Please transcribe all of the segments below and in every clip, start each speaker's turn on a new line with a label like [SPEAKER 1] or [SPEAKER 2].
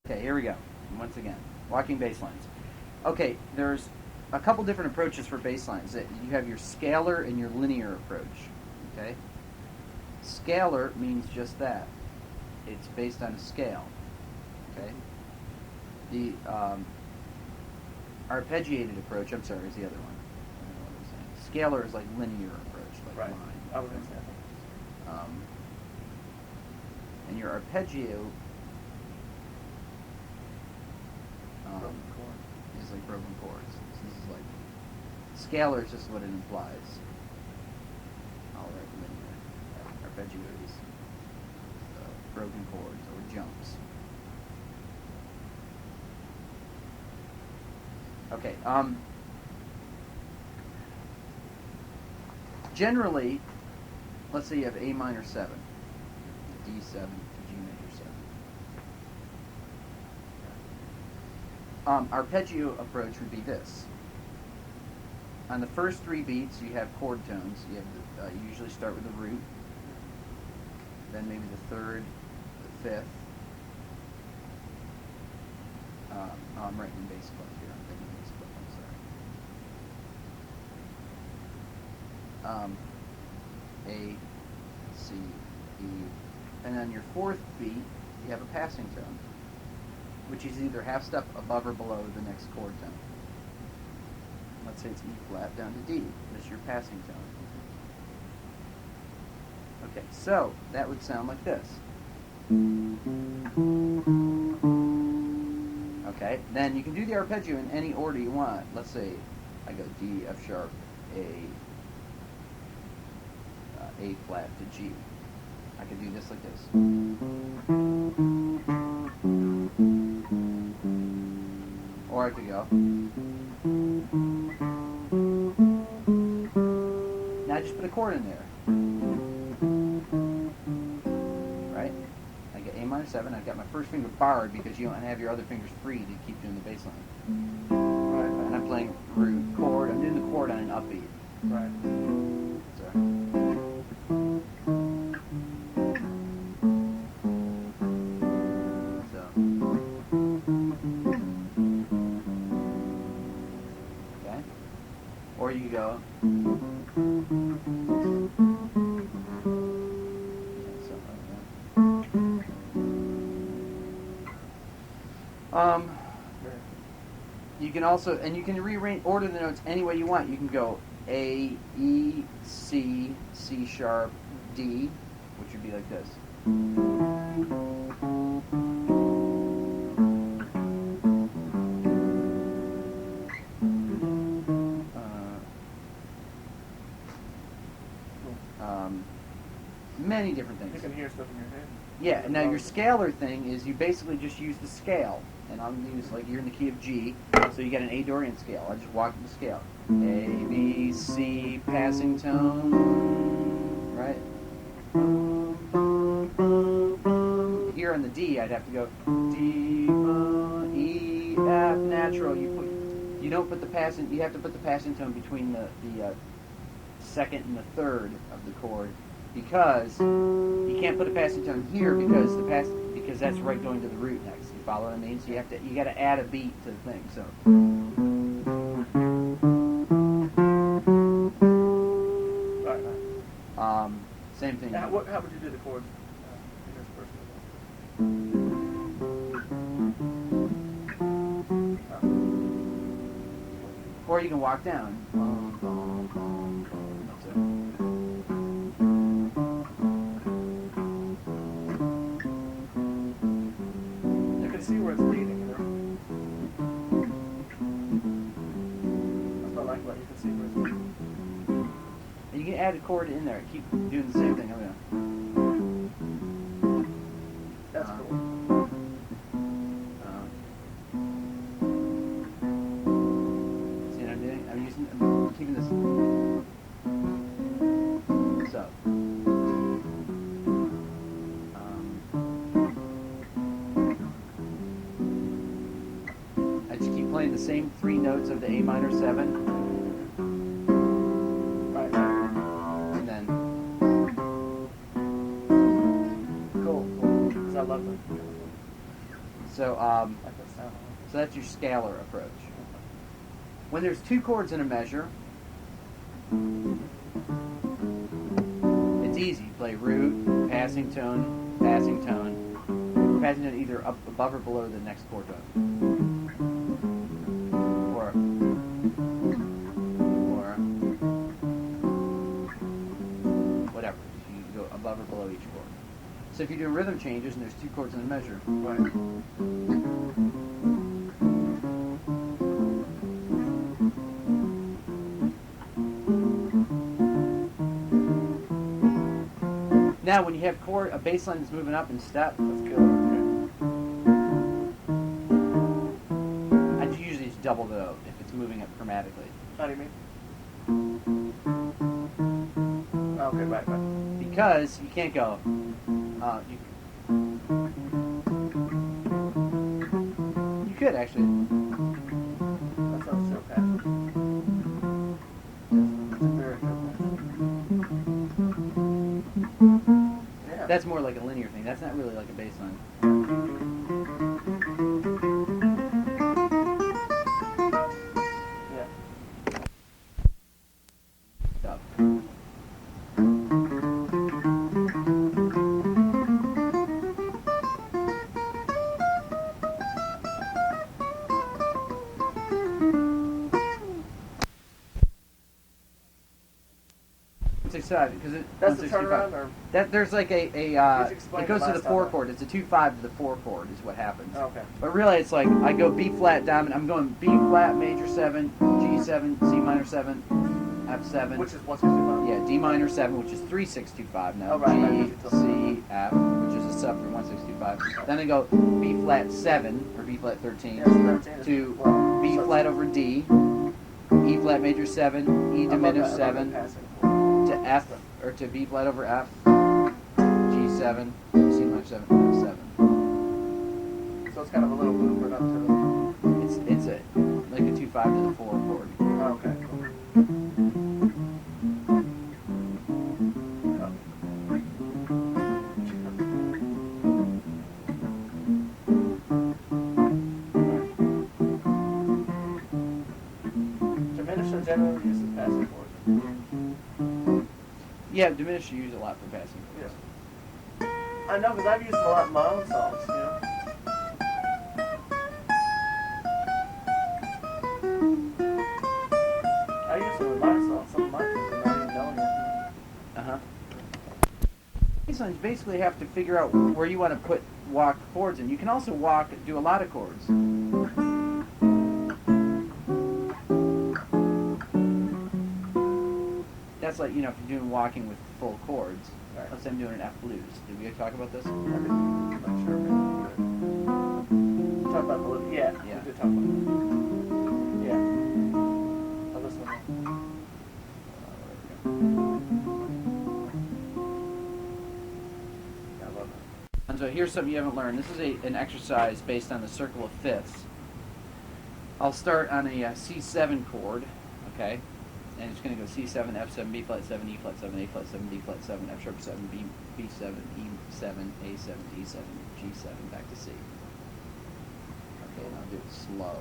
[SPEAKER 1] Okay, here we go. Once again, walking bass lines. Okay, there's a couple different approaches for bass lines. You have your scalar and your linear approach. Okay, scalar means just that. It's based on a scale. Okay, the arpeggiated approach. I'm sorry, is the other one. I don't know what I'm saying. Scalar is like linear approach, like
[SPEAKER 2] Right.
[SPEAKER 1] line.
[SPEAKER 2] I would understand.
[SPEAKER 1] And your arpeggio
[SPEAKER 2] Broken chord.
[SPEAKER 1] is like broken chords. So this is like scalar is just what it implies. All right, linear. Arpeggio is broken chords or jumps. Okay. Generally, let's say you have A minor 7, D7 to G major 7. Arpeggio approach would be this. On the first 3 beats, you have chord tones. You have you usually start with the root, then maybe the 3rd, the 5th. I'm writing bass clef here. I'm thinking bass clef. I'm sorry. A, C, E, and on your 4th beat, you have a passing tone, which is either half step above or below the next chord tone. Let's say it's E flat down to D. That's your passing tone. Okay, so that would sound like this. Okay, then you can do the arpeggio in any order you want. Let's say I go D, F sharp, A flat to G. I could do this like this. Or I could go. Now I just put a chord in there. Right? I get A minor 7. I've got my first finger barred because you don't have your other fingers free to keep doing the bass line.
[SPEAKER 2] Right.
[SPEAKER 1] And I'm playing root, chord. I'm doing the chord on an upbeat.
[SPEAKER 2] Right.
[SPEAKER 1] So. Okay. Or you go. You can also, and you can rearrange, order the notes any way you want. You can go A, E, C, C sharp, D, which would be like this. Many different things.
[SPEAKER 2] You can hear stuff in your head.
[SPEAKER 1] Yeah, now your scalar thing is you basically just use the scale. And I'm going to use, like, you're in the key of G, so you get an A Dorian scale. I just walk the scale. A, B, C, passing tone, right? Here on the D, I'd have to go D, E, F, natural. You don't put the passing, you have to put the passing tone between the 2nd and the 3rd of the chord, because you can't put a passing tone here because because that's right going to the root next. You follow what I mean? So you got to add a beat to the thing. So
[SPEAKER 2] Right.
[SPEAKER 1] Same thing.
[SPEAKER 2] How would you do the chords in this person?
[SPEAKER 1] Or you can walk down. That's it.
[SPEAKER 2] See where it's leading, you know. That's what I like about it. You can see where it's leading.
[SPEAKER 1] And you can add a chord in there. Keep doing the same thing.
[SPEAKER 2] That's cool.
[SPEAKER 1] See what I'm doing? I'm keeping this. So. Playing the same 3 notes of the A minor 7.
[SPEAKER 2] Right.
[SPEAKER 1] And then.
[SPEAKER 2] Cool. Because I love them.
[SPEAKER 1] So,
[SPEAKER 2] Like that sound.
[SPEAKER 1] so that's your scalar approach. When there's two chords in a measure, it's easy. You play root, passing tone, passing tone. Passing tone either up above or below the next chord tone. Or whatever. You go above or below each chord. So if you're doing rhythm changes and there's two chords in a measure,
[SPEAKER 2] Right.
[SPEAKER 1] now when you have a bass line that's moving up in step,
[SPEAKER 2] That's killer.
[SPEAKER 1] I usually just double the note if it's moving up chromatically.
[SPEAKER 2] How do you mean? Okay, right.
[SPEAKER 1] Because you can't go. You could actually.
[SPEAKER 2] That sounds so passive. It's a very good one. Yeah.
[SPEAKER 1] That's more like a linear thing. That's not really like a bass line.
[SPEAKER 2] Yeah.
[SPEAKER 1] Stuff. Because
[SPEAKER 2] That's the turnaround, or
[SPEAKER 1] that there's like
[SPEAKER 2] you
[SPEAKER 1] it
[SPEAKER 2] explained
[SPEAKER 1] goes
[SPEAKER 2] it
[SPEAKER 1] to the
[SPEAKER 2] last
[SPEAKER 1] 4
[SPEAKER 2] time.
[SPEAKER 1] chord. It's a 2/5 to the 4 chord is what happens.
[SPEAKER 2] okay.
[SPEAKER 1] But really, it's like I go B flat dominant. I'm going B flat major 7, G7, C minor 7, F7.
[SPEAKER 2] Which is 165.
[SPEAKER 1] Yeah, D minor 7, which is 3/625 now.
[SPEAKER 2] Oh, right,
[SPEAKER 1] G,
[SPEAKER 2] right.
[SPEAKER 1] C, F, which is a sub for 1/625. Then I go B flat 7 or B flat 13
[SPEAKER 2] Yes, 13 is,
[SPEAKER 1] to
[SPEAKER 2] well,
[SPEAKER 1] B
[SPEAKER 2] so
[SPEAKER 1] flat over D, E flat major 7, E diminished 7 to F or to B flat over F, G7, C minor 7, F7.
[SPEAKER 2] So it's kind of a little movement up to the.
[SPEAKER 1] It's a like a 2/5 to the 4 chord.
[SPEAKER 2] Oh, okay. Diminisher generally uses passive chords.
[SPEAKER 1] Yeah, diminished you use a lot for passing chords.
[SPEAKER 2] Yeah. I know, because I've used them a lot in my own songs, you know. I use them in my songs, some of my things are not even knowing it.
[SPEAKER 1] Uh-huh. Bass lines basically have to figure out where you want to put walk chords in. You can also do a lot of chords. That's like, if you're doing walking with full chords.
[SPEAKER 2] Right.
[SPEAKER 1] Let's say I'm doing an F blues. Did we talk about this?
[SPEAKER 2] I'm not sure. Talk about the little, yeah.
[SPEAKER 1] Yeah.
[SPEAKER 2] We did talk about it. Yeah. Oh, this one. Yeah, I love it.
[SPEAKER 1] And so here's something you haven't learned. This is an exercise based on the circle of fifths. I'll start on a C7 chord, okay? And it's going to go C7, F7, B flat 7, E flat 7, A flat 7, D flat 7, F sharp 7, B7, E7, A7, D7, G7, back to C. Okay, and I'll do it slow.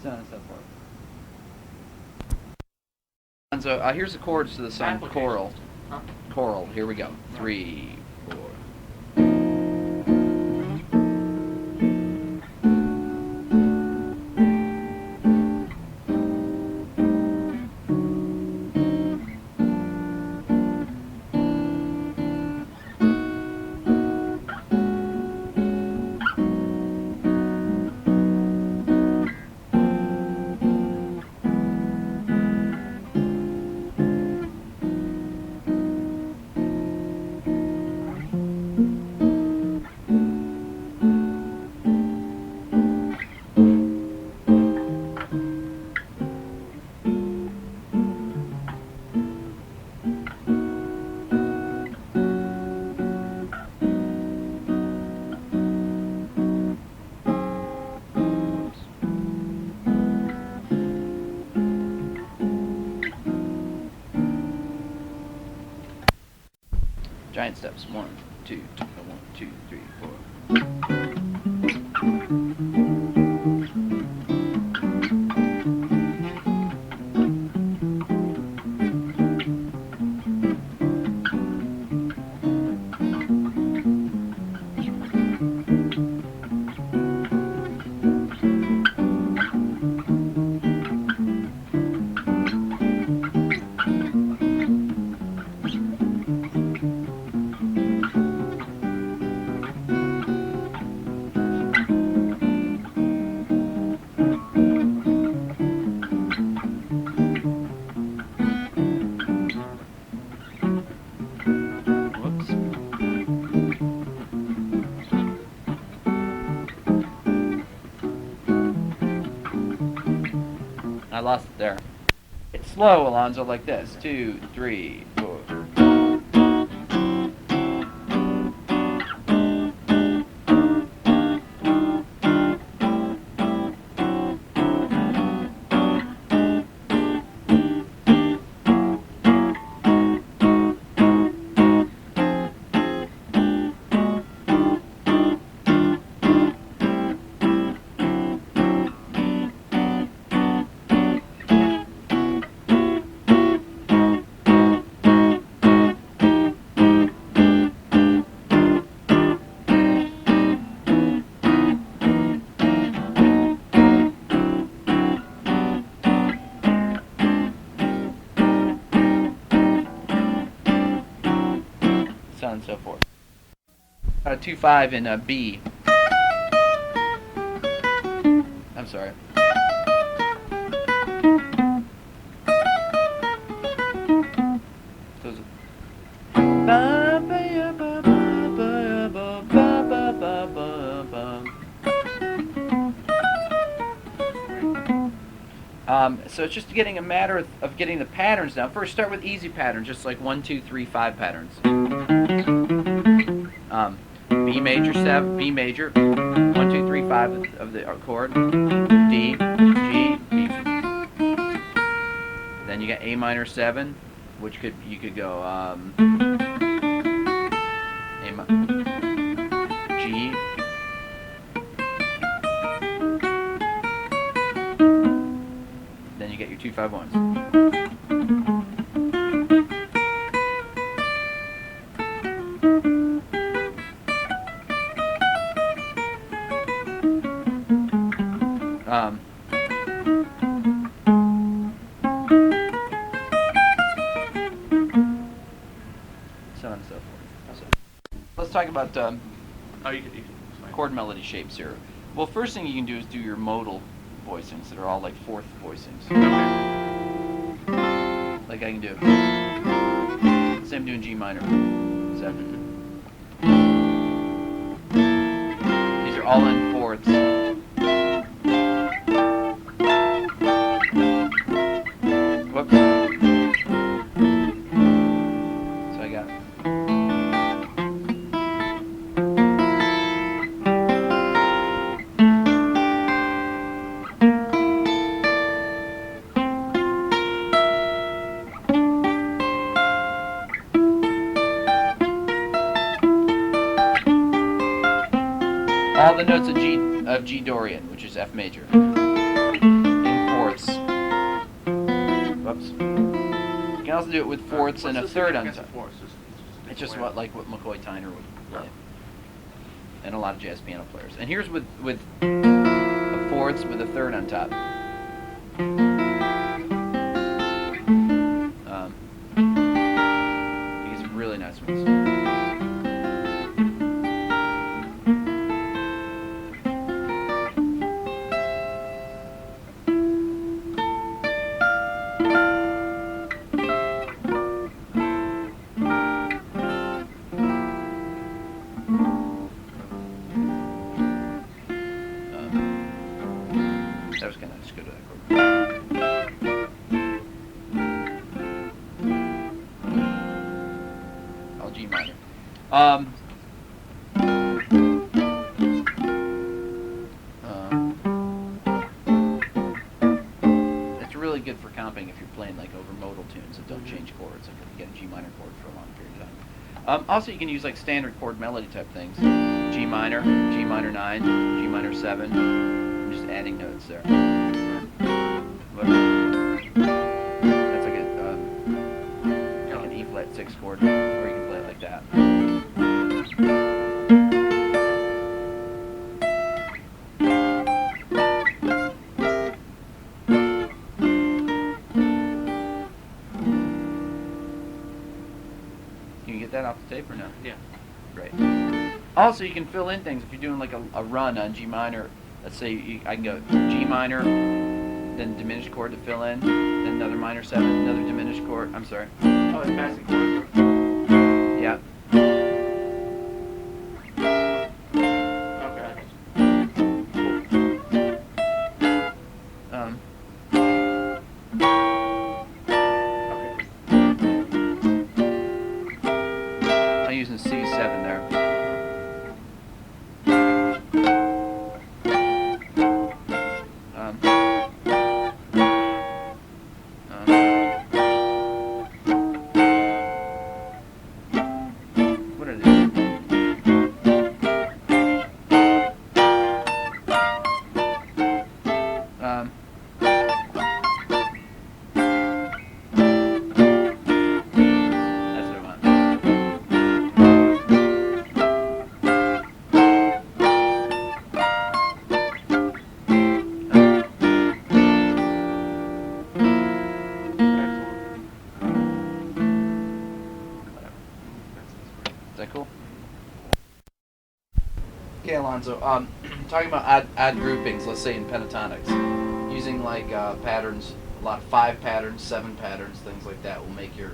[SPEAKER 1] So on and so forth. And so here's the chords to the song choral.
[SPEAKER 2] Huh?
[SPEAKER 1] Choral. Here we go. 3, 4. Giant steps. 1, 2, 1, 2, 3, 4. I lost it there. It's slow, Alonzo, like this. 2, 3, 4. So on and so forth. 2/5 in B. I'm sorry. Those so it's just getting a matter of getting the patterns down. First, start with easy patterns, just like 1, 2, 3, 5 patterns. B major 7, B major, 1, 2, 3, 5 of the chord, D, G, B. Then you got A minor 7, which you could go G, then you get your 2, 5, 1s. So on and so forth. So, let's talk about chord melody shapes here. Well, first thing you can do is do your modal voicings that are all like fourth voicings. Like I can do. Same doing G minor. 7. These are all in fourths. Whoops. So I got. All the notes of G Dorian, which is F major, in fourths. Whoops. You can also do it with fourths and a third on top. It's just what McCoy Tyner would play, and a lot of jazz piano players. And here's with a fourths with a third on top. You get some really nice ones. That was kind of just go to that chord. All G minor. It's really good for comping if you're playing like over modal tunes that don't change chords. Like if you get a G minor chord for a long period of time. Also, you can use like standard chord melody type things. G minor 9, G minor 7. I'm just adding notes there. But that's like an E flat 6 chord, or you can play it like that. Can you get that off the tape or no?
[SPEAKER 2] Yeah.
[SPEAKER 1] Great. Also, you can fill in things if you're doing like a run on G minor. Let's say I can go G minor, then diminished chord to fill in, then another minor 7, another diminished chord. I'm sorry.
[SPEAKER 2] Oh, it's passing chords.
[SPEAKER 1] Yeah.
[SPEAKER 2] Okay.
[SPEAKER 1] I'm using C7 there. What are these? That's what I want. Is that cool?
[SPEAKER 3] Okay, Alonzo. Talking about odd groupings, let's say in pentatonics, using like patterns, a lot of 5 patterns, 7 patterns, things like that will make your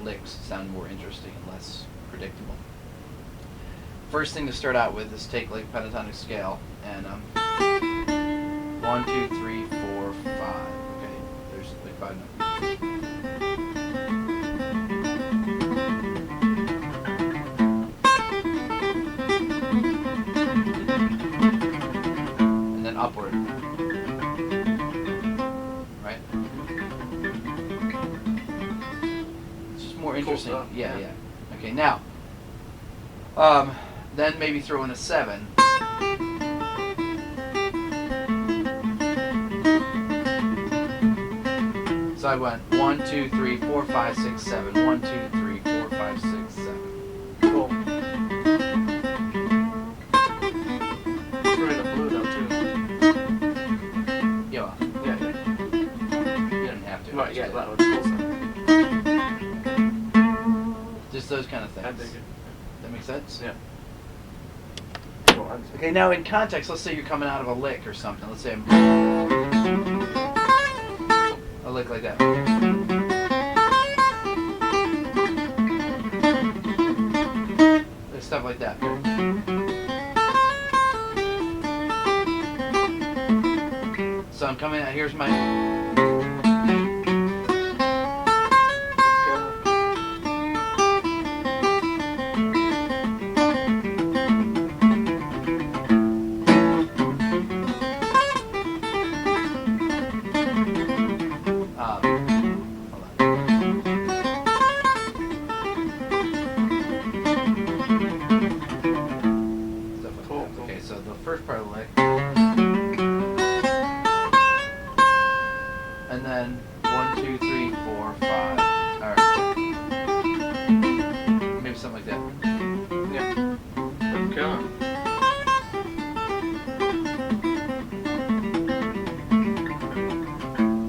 [SPEAKER 3] licks sound more interesting and less predictable. First thing to start out with is take like pentatonic scale and 1, 2, 3, 4, 5. Okay, there's like 5 notes. And then upward. Right? It's just more interesting.
[SPEAKER 2] stuff,
[SPEAKER 3] Yeah,
[SPEAKER 2] yeah.
[SPEAKER 3] yeah. Okay, now, then maybe throw in a 7. So I went 1, 2, 3, 4, 5, 6, 7. 1, 2, 3, 4, 5, 6, 7.
[SPEAKER 2] Cool. Throw in a blue note too.
[SPEAKER 3] Yeah, well,
[SPEAKER 2] Yeah, yeah.
[SPEAKER 3] you don't have to.
[SPEAKER 2] Right, yeah,
[SPEAKER 3] Just,
[SPEAKER 2] that one's cool stuff.
[SPEAKER 3] just those kind of things.
[SPEAKER 2] I dig it.
[SPEAKER 3] That makes sense?
[SPEAKER 2] Yeah. Cool.
[SPEAKER 3] Okay, now in context, let's say you're coming out of a lick or something. Let's say a lick like that. Stuff like that. So I'm coming out, here's my... First part of the lick, and then 1, 2, 3, 4, 5. All right, maybe something like that.
[SPEAKER 2] Yeah. Okay.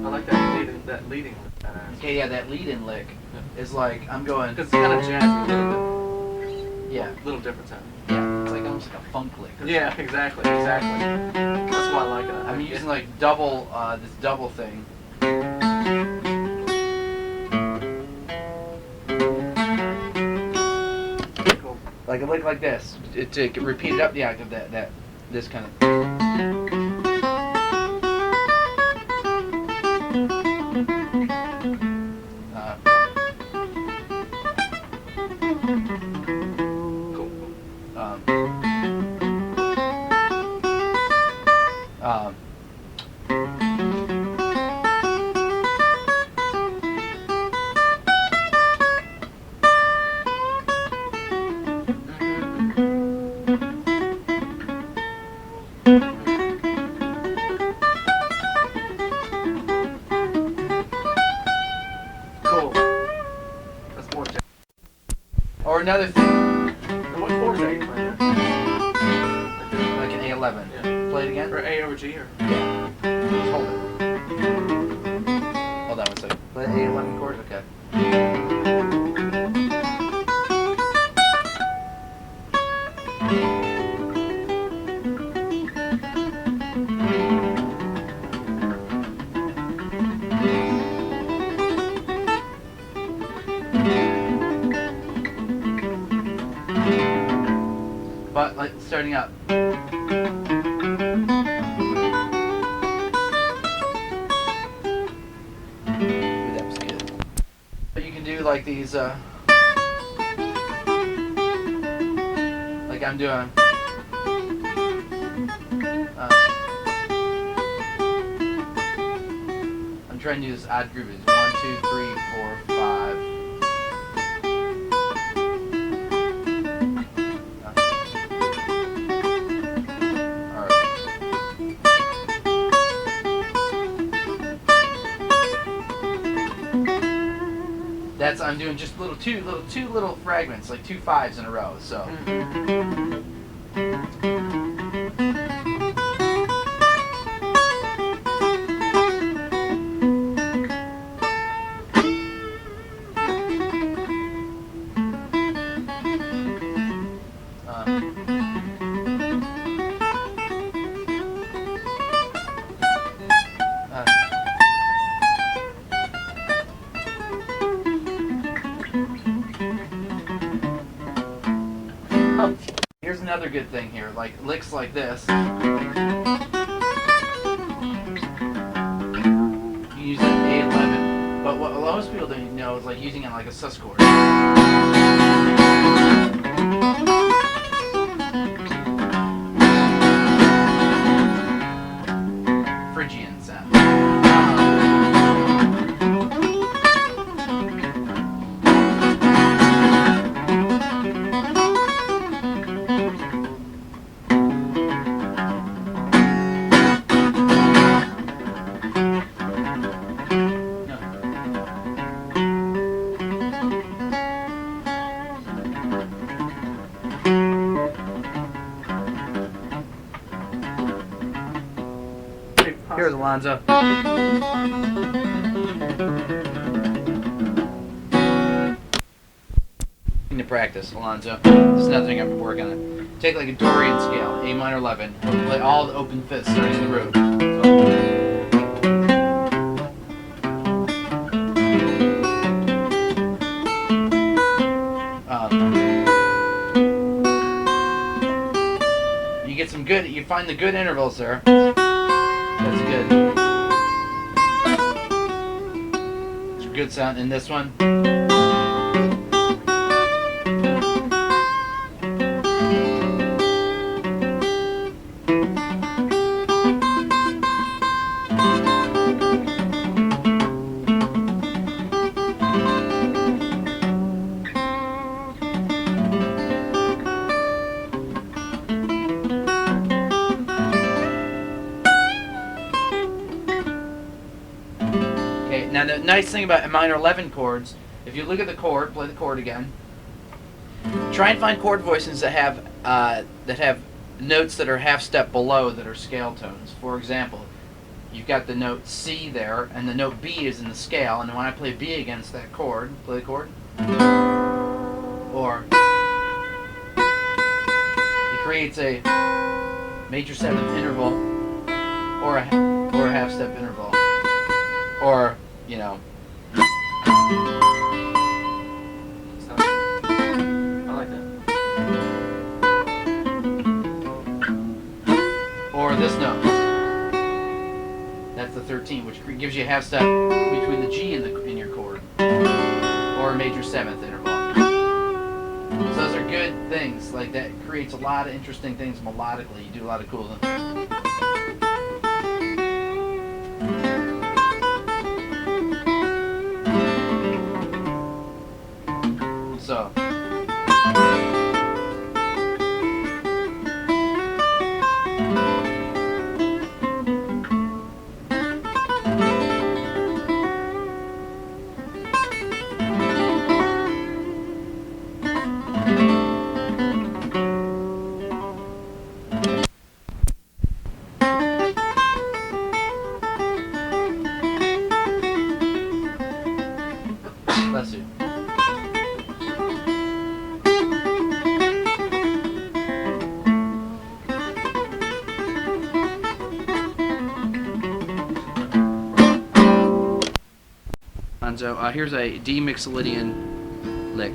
[SPEAKER 2] I like that leading.
[SPEAKER 3] Okay, yeah, that lead-in lick is like I'm going.
[SPEAKER 2] Because it's kind of jazzy,
[SPEAKER 3] Yeah,
[SPEAKER 2] a little different sound.
[SPEAKER 3] yeah, it's like almost like a funk lick.
[SPEAKER 2] Yeah, exactly. That's why I like it.
[SPEAKER 3] I'm using like double, this double thing.
[SPEAKER 2] Cool.
[SPEAKER 3] Like a lick like this. To repeat it up the octave, this kind of.
[SPEAKER 2] Cool.
[SPEAKER 3] another thing,
[SPEAKER 2] And what chords are you playing there?
[SPEAKER 3] like an A11.
[SPEAKER 2] Yeah.
[SPEAKER 3] Play it again.
[SPEAKER 2] Or A over G or?
[SPEAKER 3] Yeah. Just hold it. Hold on 1 second. Play the A11 chord. Okay. But like starting up. Ooh, that was good. But you can do like these, like I'm doing. I'm trying to do this odd groupings. 1, 2, 3, 4, 5. That's I'm doing just two little fragments, like 2 5s in a row. So. Here's another good thing here, like licks like this. You use an A11, but what most people don't know is like using it like a sus chord. Phrygian sound. Here's Alonzo. To practice, Alonzo. This is another thing I've been working on. Take like a Dorian scale, A minor 11, and play all the open fifths starting in the root. You get some good. You find the good intervals there. That's good. It's a good sound in this one. Now the nice thing about minor 11 chords, if you look at the chord, play the chord again. Try and find chord voicings that have notes that are half step below that are scale tones. For example, you've got the note C there, and the note B is in the scale. And when I play B against that chord, play the chord, or it creates a major seventh interval, or a half step interval, or you know.
[SPEAKER 2] I like that.
[SPEAKER 3] Or this note. That's the 13, which gives you a half step between the G in your chord, or a major seventh interval. So those are good things. Like that creates a lot of interesting things melodically. You do a lot of cool things. So. Alonzo. Here's a D Mixolydian lick.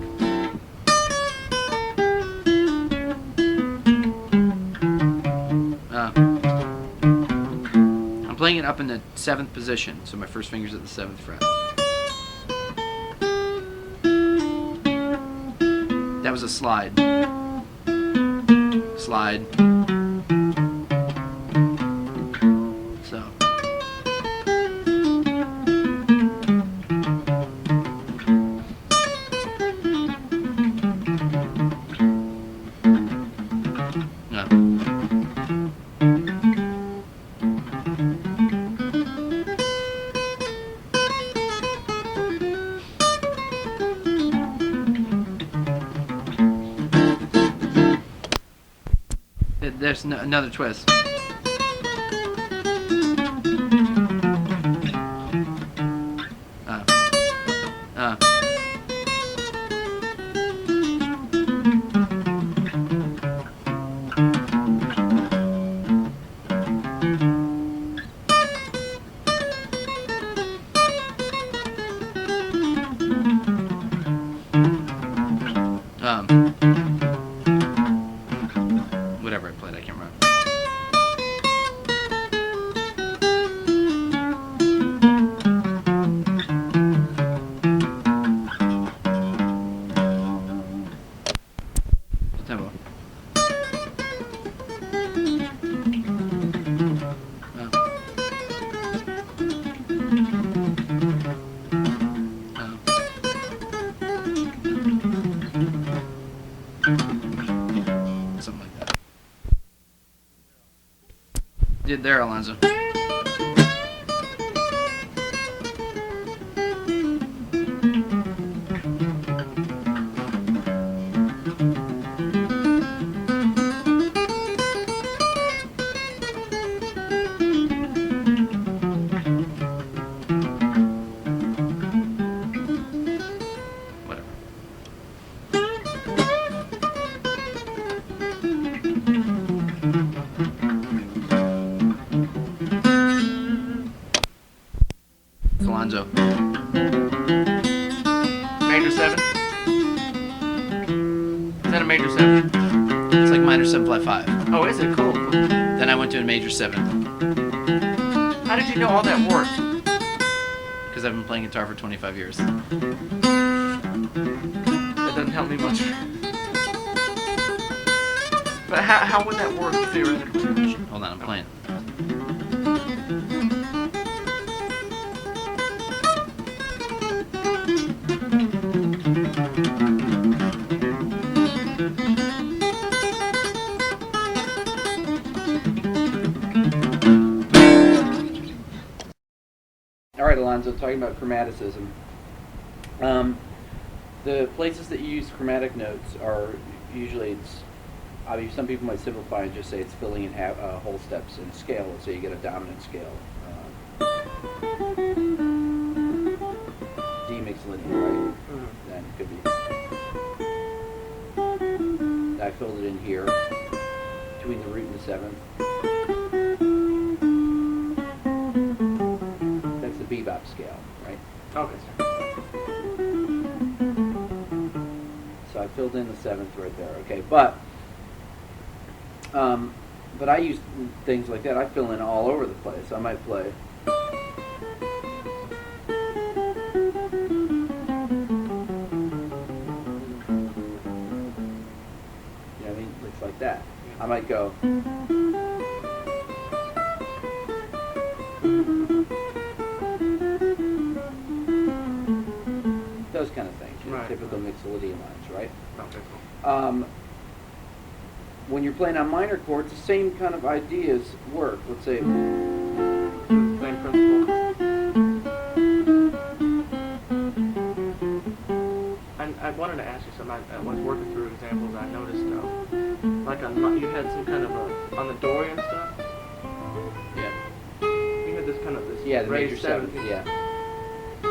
[SPEAKER 3] I'm playing it up in the 7th position, so my first finger's at the 7th fret. That was a slide. Slide. So. There's another twist. Whatever I played, I can't remember. Tempo. Something like that. Did there, Alonzo. Alonzo.
[SPEAKER 2] Major 7? Is that a major 7?
[SPEAKER 3] It's like minor 7 flat 5.
[SPEAKER 2] Oh, is it? Cool.
[SPEAKER 3] Then I went to a major 7
[SPEAKER 2] How did you know all that worked?
[SPEAKER 3] because I've been playing guitar for 25 years.
[SPEAKER 2] That doesn't help me much. But how would that work theoretically?
[SPEAKER 3] Hold on, I'm playing. Alright, Alonzo, talking about chromaticism. The places that you use chromatic notes are usually, some people might simplify and just say it's filling in whole steps in a scale. Let's say you get a dominant scale. D Mixolydian, right? Then it could be. I filled it in here between the root and the 7th. That's the bebop scale, right?
[SPEAKER 2] Okay.
[SPEAKER 3] So I filled in the 7th right there. Okay, but I use things like that. I fill in all over the place. I might play. It's like that. I might go. Those kind of things.
[SPEAKER 2] Right.
[SPEAKER 3] Typical Mixolydian lines, right?
[SPEAKER 2] Okay, cool.
[SPEAKER 3] When you're playing on minor chords, the same kind of ideas work. Let's say.
[SPEAKER 2] Same principle. I wanted to ask you something. I was working through examples. I noticed, like you had some kind of on the Dorian stuff.
[SPEAKER 3] Yeah.
[SPEAKER 2] You had this kind of this.
[SPEAKER 3] Yeah, the major
[SPEAKER 2] raised
[SPEAKER 3] 7th. Yeah.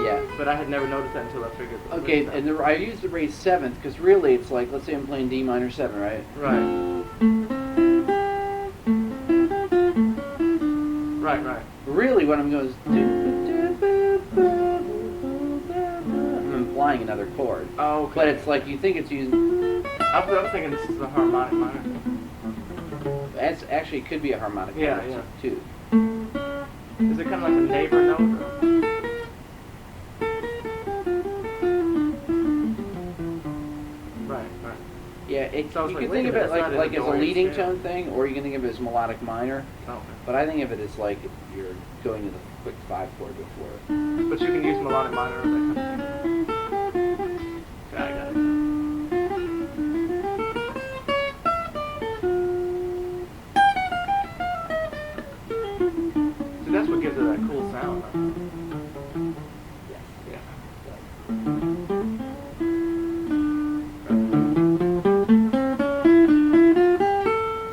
[SPEAKER 3] Yeah.
[SPEAKER 2] But I had never noticed that until I figured.
[SPEAKER 3] Okay, and I use the raised 7th because really it's like, let's say I'm playing D minor 7, right?
[SPEAKER 2] Right. Right.
[SPEAKER 3] Really, what I'm going is.
[SPEAKER 1] applying another chord.
[SPEAKER 2] Oh, okay.
[SPEAKER 1] But it's like you think it's using.
[SPEAKER 2] I was thinking this is a harmonic minor.
[SPEAKER 1] It's actually it could be a harmonic
[SPEAKER 2] Yeah,
[SPEAKER 1] note
[SPEAKER 2] yeah.
[SPEAKER 1] too.
[SPEAKER 2] Is it kind of like a neighbor note? Or? Right, right.
[SPEAKER 1] Yeah,
[SPEAKER 2] So I was
[SPEAKER 1] you
[SPEAKER 2] like,
[SPEAKER 1] can
[SPEAKER 2] wait
[SPEAKER 1] think
[SPEAKER 2] a
[SPEAKER 1] of
[SPEAKER 2] minute,
[SPEAKER 1] it
[SPEAKER 2] that's not
[SPEAKER 1] like
[SPEAKER 2] in
[SPEAKER 1] as
[SPEAKER 2] the
[SPEAKER 1] a leading
[SPEAKER 2] Dorian scale.
[SPEAKER 1] tone thing, or you can think of it as melodic minor.
[SPEAKER 2] Oh, okay.
[SPEAKER 1] But I think of it as like you're going to the quick 5 chord before.
[SPEAKER 2] But you can use melodic minor or that kind of thing. Okay, I got it. So that's what gives it that cool sound. Right?
[SPEAKER 1] Yes.
[SPEAKER 2] Yeah.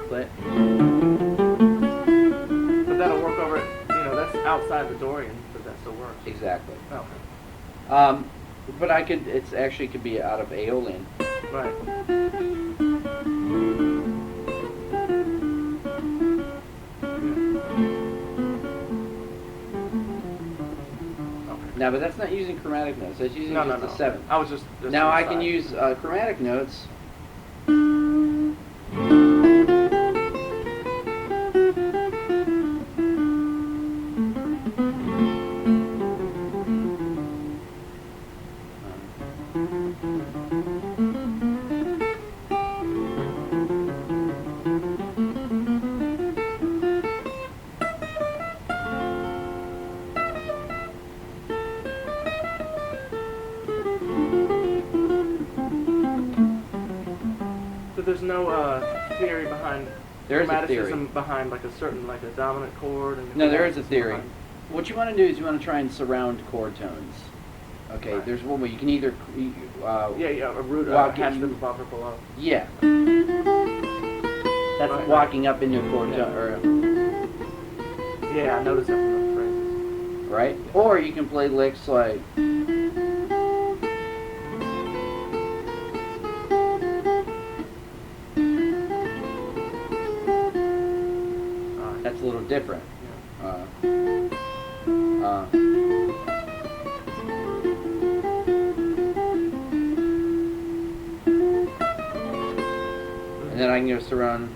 [SPEAKER 1] But
[SPEAKER 2] But that'll work over, that's outside the Dorian, but that still works.
[SPEAKER 1] exactly.
[SPEAKER 2] Okay.
[SPEAKER 1] But I could. It's actually could be out of Aeolian.
[SPEAKER 2] Right.
[SPEAKER 1] Now, but that's not using chromatic notes. That's using just the 7th.
[SPEAKER 2] I was just
[SPEAKER 1] Now I
[SPEAKER 2] aside.
[SPEAKER 1] can use chromatic notes.
[SPEAKER 2] So there's no theory behind
[SPEAKER 1] There is a theory.
[SPEAKER 2] chromaticism behind like a certain like a dominant chord and
[SPEAKER 1] No, there is a
[SPEAKER 2] chromaticism
[SPEAKER 1] theory.
[SPEAKER 2] behind-
[SPEAKER 1] What you want to do is you want to try and surround chord tones. Okay,
[SPEAKER 2] Right.
[SPEAKER 1] there's one way you can either.
[SPEAKER 2] Yeah, a root
[SPEAKER 1] Walking-
[SPEAKER 2] has them above or below.
[SPEAKER 1] Yeah. That's
[SPEAKER 2] Right.
[SPEAKER 1] walking up into a chord tone, or,
[SPEAKER 2] Yeah, I noticed that from the phrases.
[SPEAKER 1] right? Or you can play licks like.
[SPEAKER 2] Alright.
[SPEAKER 1] That's a little different.
[SPEAKER 2] Yeah.
[SPEAKER 1] And then I can go surround.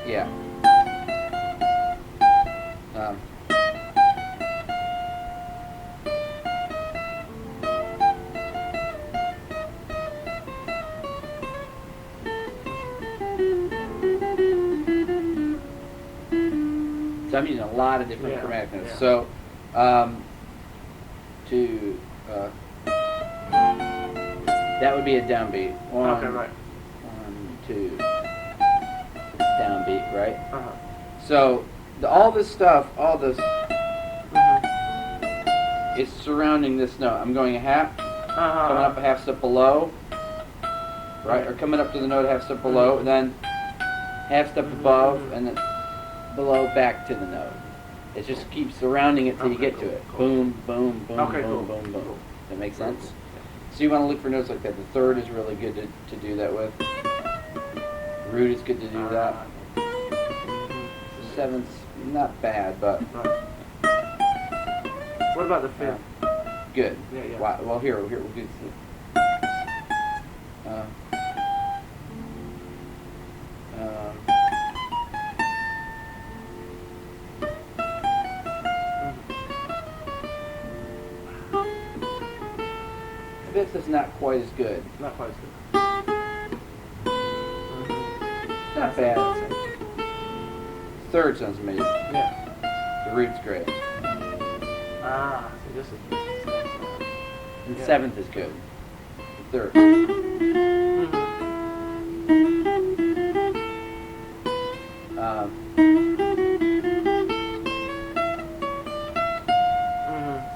[SPEAKER 1] Yeah. So I'm using a lot of different
[SPEAKER 2] Yeah,
[SPEAKER 1] chromatic notes.
[SPEAKER 2] yeah.
[SPEAKER 1] So, that would be a downbeat.
[SPEAKER 2] Okay, right.
[SPEAKER 1] 1, 2, downbeat, right?
[SPEAKER 2] Uh-huh.
[SPEAKER 1] So all this stuff, all this
[SPEAKER 2] Mm-hmm.
[SPEAKER 1] is surrounding this note. I'm going a half,
[SPEAKER 2] Uh-huh.
[SPEAKER 1] coming up a half step below, right? Or coming up to the note a half step below, and then half step above, and then below back to the note. It just keeps surrounding it till you
[SPEAKER 2] Okay,
[SPEAKER 1] get to
[SPEAKER 2] cool,
[SPEAKER 1] it.
[SPEAKER 2] cool.
[SPEAKER 1] Boom, boom, boom,
[SPEAKER 2] Okay,
[SPEAKER 1] boom,
[SPEAKER 2] cool,
[SPEAKER 1] boom, boom.
[SPEAKER 2] cool.
[SPEAKER 1] That makes sense? So you want to look for notes like that. The third is really good to do that with. Root is good to do that. The seventh's not bad, but
[SPEAKER 2] Right. What about the fifth?
[SPEAKER 1] good.
[SPEAKER 2] Yeah, yeah.
[SPEAKER 1] Wow. Well, here we'll do. Fifth is not quite as good.
[SPEAKER 2] Not quite as good.
[SPEAKER 1] Not bad. Third sounds amazing.
[SPEAKER 2] Yeah.
[SPEAKER 1] The root's great.
[SPEAKER 2] Ah, see, this is.
[SPEAKER 1] And
[SPEAKER 2] Yeah.
[SPEAKER 1] seventh is good. The third.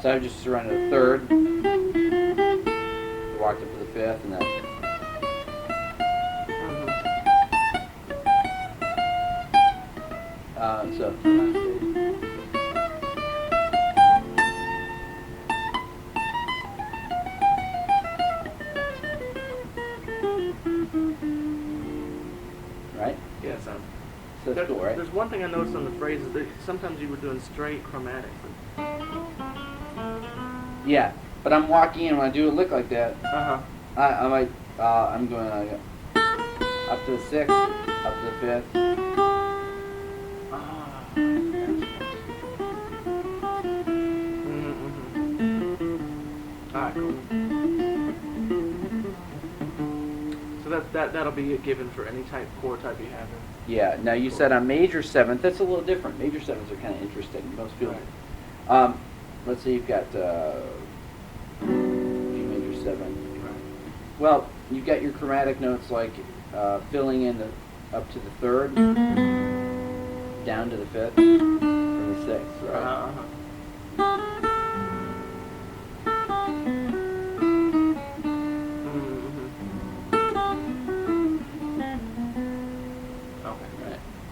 [SPEAKER 1] So I just surrounded a third, walked up to the fifth, and then so
[SPEAKER 2] Yeah, so.
[SPEAKER 1] So that's cool, right?
[SPEAKER 2] There's one thing I noticed on the phrases that sometimes you were doing straight chromatics.
[SPEAKER 1] Yeah, but I'm walking in when I do a lick like that.
[SPEAKER 2] Uh-huh.
[SPEAKER 1] I might, I'm going up to the 6th, up to the 5th.
[SPEAKER 2] Alright, cool. So that'll be a given for any type chord type you have.
[SPEAKER 1] Yeah. Now you said on major 7th. That's a little different. Major 7ths are kind of interesting. Most people.
[SPEAKER 2] Right.
[SPEAKER 1] Let's say you've got G major 7.
[SPEAKER 2] Right.
[SPEAKER 1] Well, you've got your chromatic notes like filling in up to the 3rd, down to the 5th, and the 6th, right?
[SPEAKER 2] Uh-huh.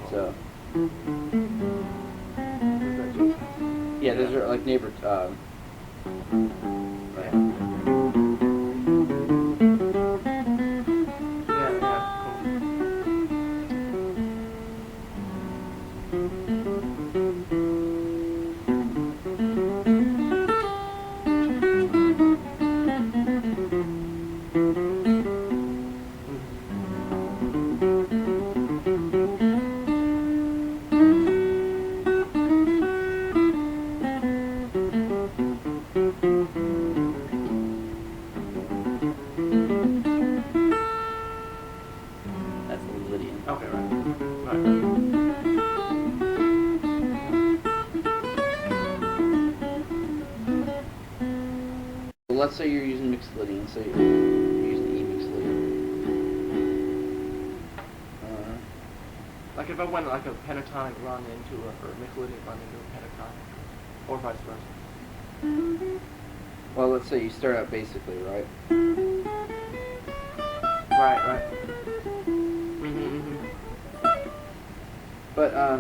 [SPEAKER 1] So, yeah, those are like neighbor. Right.
[SPEAKER 2] Okay, right.
[SPEAKER 1] Well, let's say you're using Mixolydian, so you're using E Mixolydian.
[SPEAKER 2] Like if I went like a pentatonic run into or a Mixolydian run into a pentatonic, or vice versa.
[SPEAKER 1] Well, let's say you start out basically, right?
[SPEAKER 2] Right.
[SPEAKER 1] But I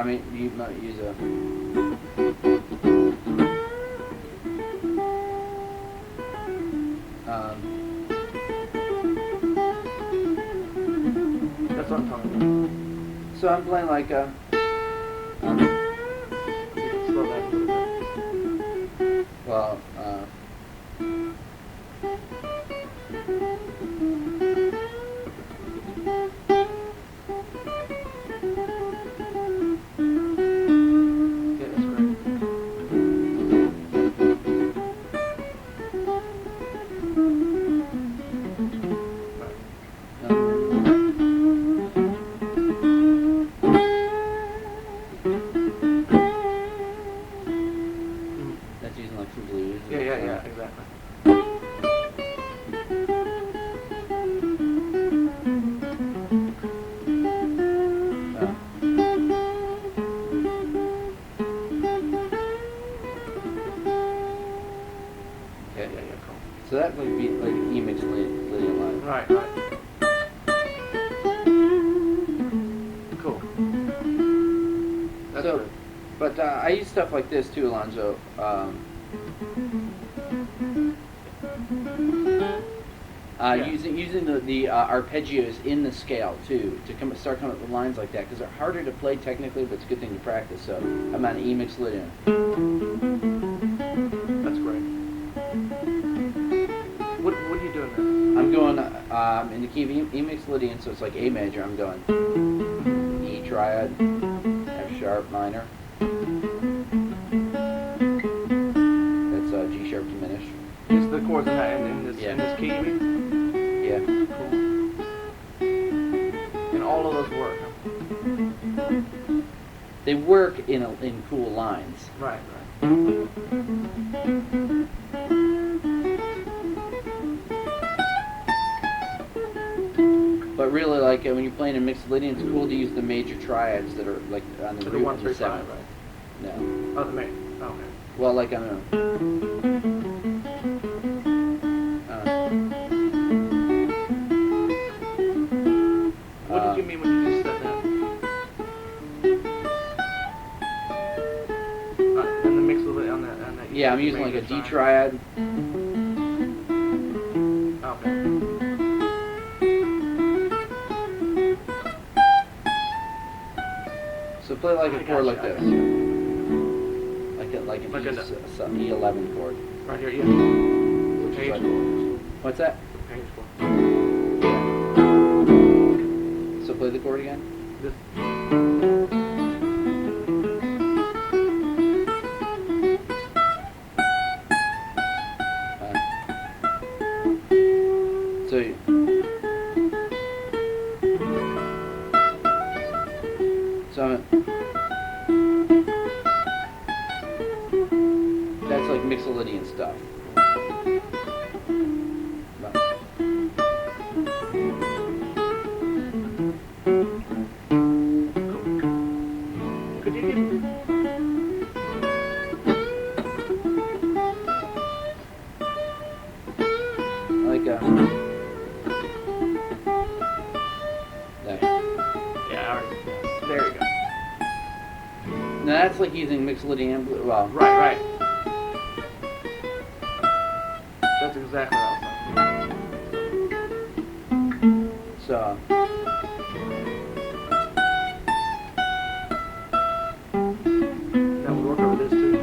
[SPEAKER 1] mean, you might use a.
[SPEAKER 2] That's what I'm talking about.
[SPEAKER 1] So I'm playing like a.
[SPEAKER 2] You can slow that a little bit.
[SPEAKER 1] Well,
[SPEAKER 2] Yeah, that's great.
[SPEAKER 1] that's using like some blues.
[SPEAKER 2] Yeah, exactly. Yeah, cool.
[SPEAKER 1] So that would be like an E Mixolydian line.
[SPEAKER 2] Right. Cool. That's
[SPEAKER 1] So,
[SPEAKER 2] good.
[SPEAKER 1] but I use stuff like this too, Alonzo.
[SPEAKER 2] Yeah.
[SPEAKER 1] Using the arpeggios in the scale too to start coming up with lines like that because they're harder to play technically, but it's a good thing to practice. So I'm on E Mixolydian.
[SPEAKER 2] That's great. What are you doing there?
[SPEAKER 1] I'm going in the key of E Mixolydian, so it's like A major. I'm going E triad, F sharp minor. That's G sharp diminished.
[SPEAKER 2] It's the chords in this key, you mean?
[SPEAKER 1] Yeah.
[SPEAKER 2] Cool. And all of those work. Huh?
[SPEAKER 1] They work in cool lines.
[SPEAKER 2] Right.
[SPEAKER 1] But really, like when you're playing in Mixolydian, it's cool to use the major triads that are like on the
[SPEAKER 2] To
[SPEAKER 1] root
[SPEAKER 2] the 1,
[SPEAKER 1] and
[SPEAKER 2] 3,
[SPEAKER 1] the
[SPEAKER 2] 5,
[SPEAKER 1] 7th.
[SPEAKER 2] right?
[SPEAKER 1] No.
[SPEAKER 2] Oh, the main. Oh, okay.
[SPEAKER 1] Well, like on a.
[SPEAKER 2] What did you mean when you just said that? And the Mixolydian on that.
[SPEAKER 1] Yeah, I'm using like a D
[SPEAKER 2] major
[SPEAKER 1] triad.
[SPEAKER 3] play like a
[SPEAKER 2] I
[SPEAKER 3] chord like
[SPEAKER 2] gotcha, I
[SPEAKER 3] this.
[SPEAKER 2] gotcha.
[SPEAKER 3] Like an
[SPEAKER 2] Like
[SPEAKER 3] E11 chord.
[SPEAKER 2] Right here, yeah.
[SPEAKER 3] Which is
[SPEAKER 2] Page
[SPEAKER 3] like,
[SPEAKER 2] chord.
[SPEAKER 3] what's that?
[SPEAKER 2] Page chord.
[SPEAKER 3] So play the chord again.
[SPEAKER 2] This.
[SPEAKER 3] So that's like Mixolydian stuff.
[SPEAKER 2] Could you give?
[SPEAKER 3] Like that.
[SPEAKER 2] Yeah, I already. There you go.
[SPEAKER 3] Now that's like using Mixolydian. Well,
[SPEAKER 2] Right. That's exactly what I was
[SPEAKER 3] so
[SPEAKER 2] that would work over this too.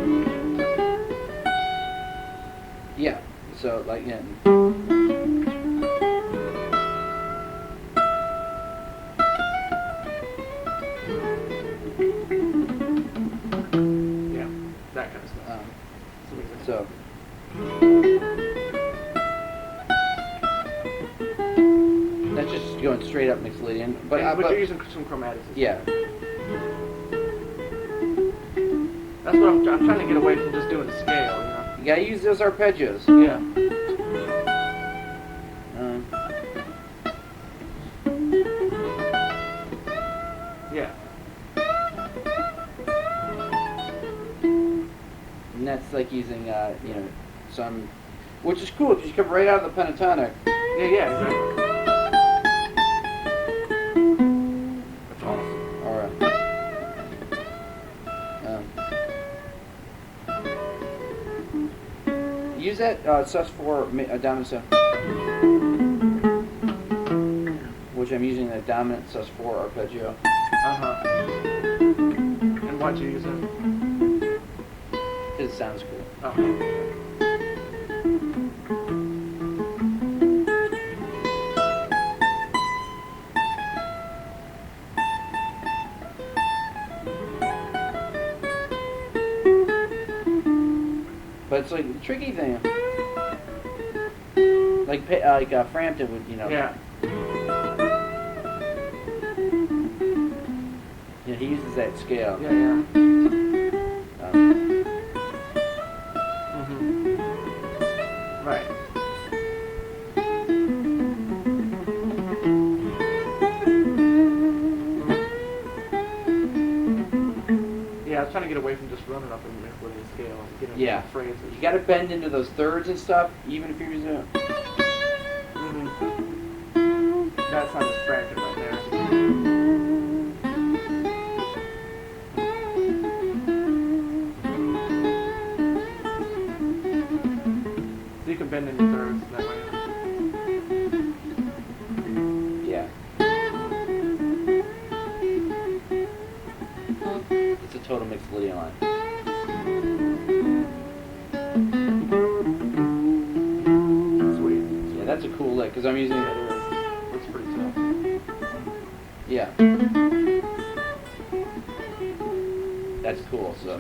[SPEAKER 3] yeah. So like yeah.
[SPEAKER 2] Yeah, that kind of stuff.
[SPEAKER 3] So that's just going straight up Mixolydian, but
[SPEAKER 2] but you're using some chromaticism.
[SPEAKER 3] yeah.
[SPEAKER 2] That's what I'm trying to get away from just doing the scale, you know.
[SPEAKER 3] You gotta use those arpeggios.
[SPEAKER 2] Yeah. Yeah.
[SPEAKER 3] And that's like using some, which is cool because you come right out of the pentatonic.
[SPEAKER 2] Yeah, exactly. That's awesome.
[SPEAKER 3] All right. Use that sus4 dominant sus, which I'm using the dominant sus4 arpeggio.
[SPEAKER 2] Uh-huh. And why'd you use it?
[SPEAKER 3] Because it sounds cool.
[SPEAKER 2] Oh.
[SPEAKER 3] But it's like the tricky thing. Like Frampton would,
[SPEAKER 2] Yeah.
[SPEAKER 3] He uses that scale.
[SPEAKER 2] Yeah. Right. Yeah, I was trying to get away from just running up and with a scale and getting
[SPEAKER 3] Yeah.
[SPEAKER 2] phrases.
[SPEAKER 3] You got to bend into those thirds and stuff, even if you're using it.
[SPEAKER 2] That's not just Frampton right there. So you can bend in your thirds that way.
[SPEAKER 3] Yeah. It's a total Mixolydian line.
[SPEAKER 2] Sweet.
[SPEAKER 3] Yeah, that's a cool lick because I'm using.
[SPEAKER 2] Yeah, it is. Looks pretty tough.
[SPEAKER 3] Yeah. That's cool. So.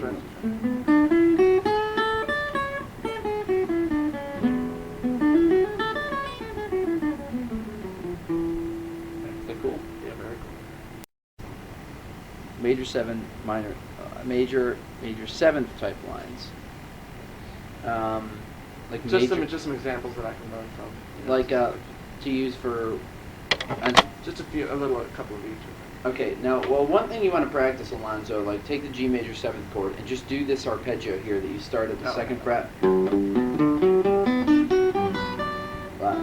[SPEAKER 3] That's cool.
[SPEAKER 2] Yeah, very cool.
[SPEAKER 3] Major 7, minor, major 7th type lines. Like
[SPEAKER 2] Just
[SPEAKER 3] major,
[SPEAKER 2] some examples that I can learn from.
[SPEAKER 3] like to use for.
[SPEAKER 2] Just a couple of each.
[SPEAKER 3] Okay, now, well, one thing you want to practice, Alonzo, like take the G major 7th chord and just do this arpeggio here that you start at the second fret. Wow.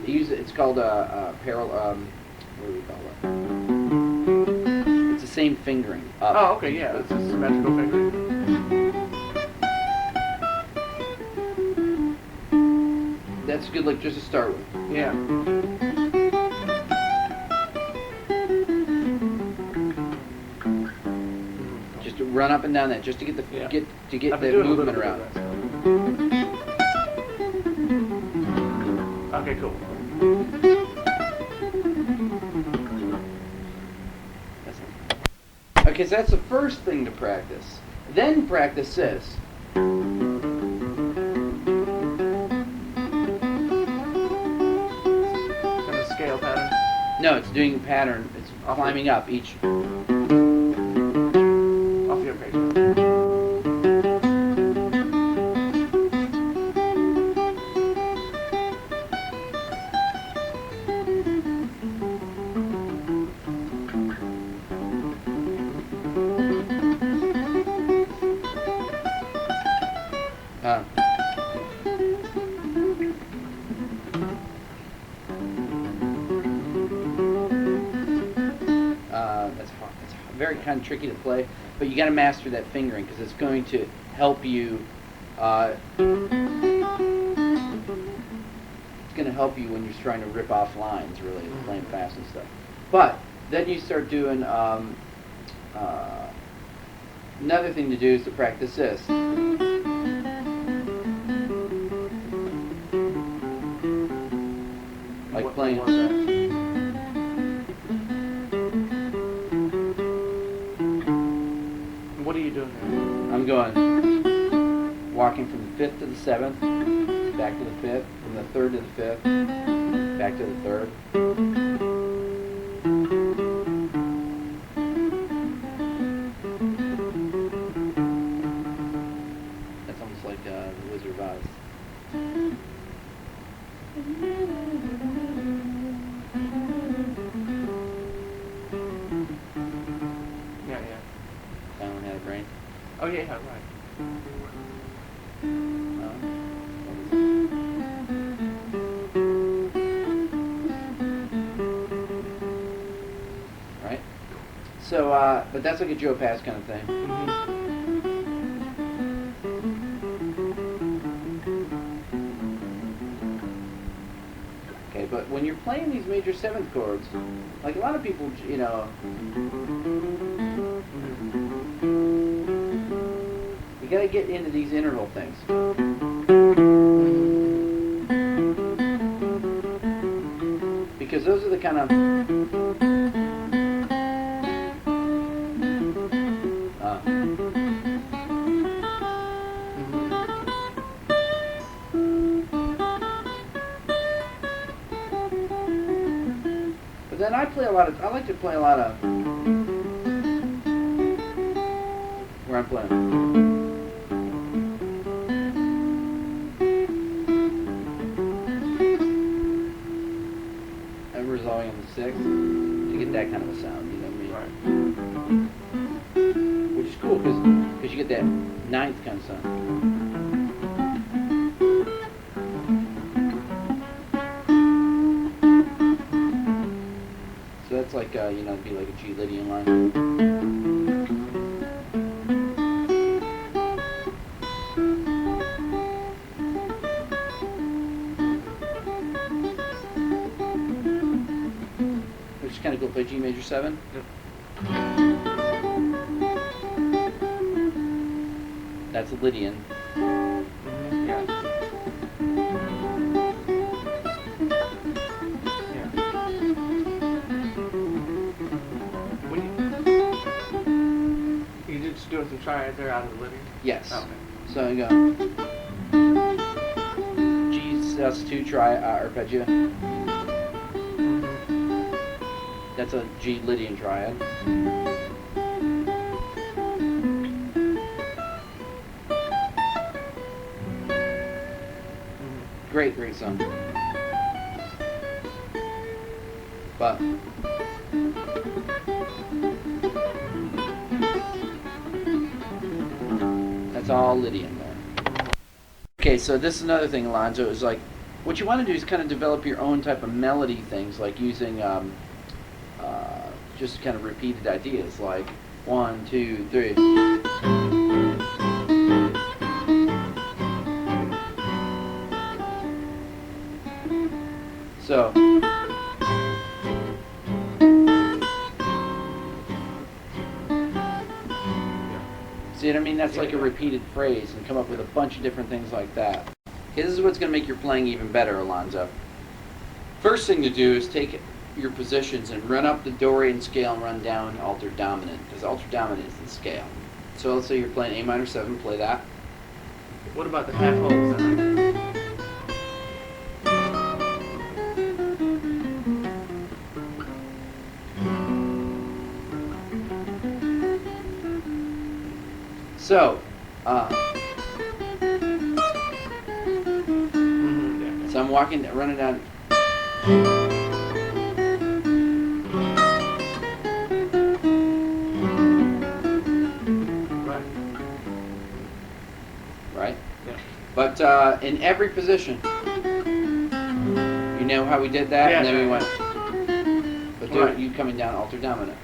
[SPEAKER 3] Use it. It's called a parallel. What do we call it? It's the same fingering. Up.
[SPEAKER 2] Oh, okay, yeah, it's a symmetrical fingering.
[SPEAKER 3] That's good, like just to start with.
[SPEAKER 2] Yeah.
[SPEAKER 1] run up and down that just to get the
[SPEAKER 2] Yeah.
[SPEAKER 1] get
[SPEAKER 2] I've
[SPEAKER 1] the
[SPEAKER 2] been doing a
[SPEAKER 1] movement
[SPEAKER 2] little
[SPEAKER 1] around.
[SPEAKER 2] bit of that. Okay, cool.
[SPEAKER 1] Okay, so that's the first thing to practice. Then practice this.
[SPEAKER 2] Kind of scale pattern.
[SPEAKER 1] No, it's doing a pattern. It's climbing up each.
[SPEAKER 2] Off your page.
[SPEAKER 1] That's hard. It's very kind of tricky to play, but you got to master that fingering because it's going to help you. It's going to help you when you're trying to rip off lines, really, playing fast and stuff. But then you start doing. Another thing to do is to practice this. Like
[SPEAKER 2] What
[SPEAKER 1] playing.
[SPEAKER 2] was that? What are you doing there?
[SPEAKER 1] I'm going walking from the 5th to the 7th, back to the 5th, from the 3rd to the 5th, back to the 3rd. That's almost like the Wizard of Oz.
[SPEAKER 2] Yeah.
[SPEAKER 1] Silent had a brain.
[SPEAKER 2] Oh yeah, right.
[SPEAKER 1] Right? So, but that's like a Joe Pass kind of thing. Okay, but when you're playing these major 7th chords, like a lot of people, you know, you gotta get into these interval things. Because those are the kind of but then I like to play a lot of where I'm playing. I'm resolving on the 6th to get that kind of a sound, you know what I mean?
[SPEAKER 2] Right.
[SPEAKER 1] Which is cool because you get that 9th kind of sound. So that's like, you know, it'd be like a G Lydian line. Which is kind of cool. Play G major 7.
[SPEAKER 2] Yep.
[SPEAKER 1] That's a Lydian.
[SPEAKER 2] Yeah. You just doing some triads there out of the Lydian?
[SPEAKER 1] Yes.
[SPEAKER 2] Okay.
[SPEAKER 1] So you go G sus2 arpeggio. That's a G Lydian triad. Great song. But that's all Lydian there. Okay, so this is another thing, Alonzo, is like what you want to do is kind of develop your own type of melody things, like using just kind of repeated ideas, like 1, 2, 3. So See what I mean? That's
[SPEAKER 2] Yeah,
[SPEAKER 1] like a
[SPEAKER 2] yeah.
[SPEAKER 1] repeated phrase, and come up with a bunch of different things like that. Okay, this is what's going to make your playing even better, Alonzo. First thing to do is take your positions and run up the Dorian scale and run down altered dominant, because altered dominant is the scale. So let's say you're playing A minor 7, play that.
[SPEAKER 2] What about the half holes then?
[SPEAKER 1] So,
[SPEAKER 2] Mm-hmm, yeah.
[SPEAKER 1] so I'm running down.
[SPEAKER 2] Right.
[SPEAKER 1] Right?
[SPEAKER 2] Yeah.
[SPEAKER 1] But in every position, you know how we did that?
[SPEAKER 2] Yeah,
[SPEAKER 1] And then we
[SPEAKER 2] yeah.
[SPEAKER 1] went, but do
[SPEAKER 2] Right.
[SPEAKER 1] you coming down altered dominant.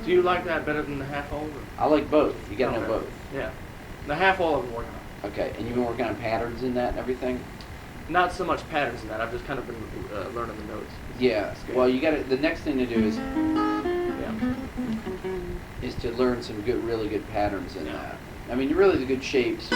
[SPEAKER 2] Do you like that better than the half hole?
[SPEAKER 1] I like both. You gotta know
[SPEAKER 2] Okay.
[SPEAKER 1] both.
[SPEAKER 2] Yeah. The half hole I've been working on.
[SPEAKER 1] Okay, and you've been working on patterns in that and everything?
[SPEAKER 2] Not so much patterns in that. I've just kind of been learning the notes.
[SPEAKER 1] Yeah.
[SPEAKER 2] good.
[SPEAKER 1] Well, you gotta, the next thing to do
[SPEAKER 2] Yeah.
[SPEAKER 1] is to learn some really good patterns in
[SPEAKER 2] Yeah.
[SPEAKER 1] that. I mean, really the good shapes.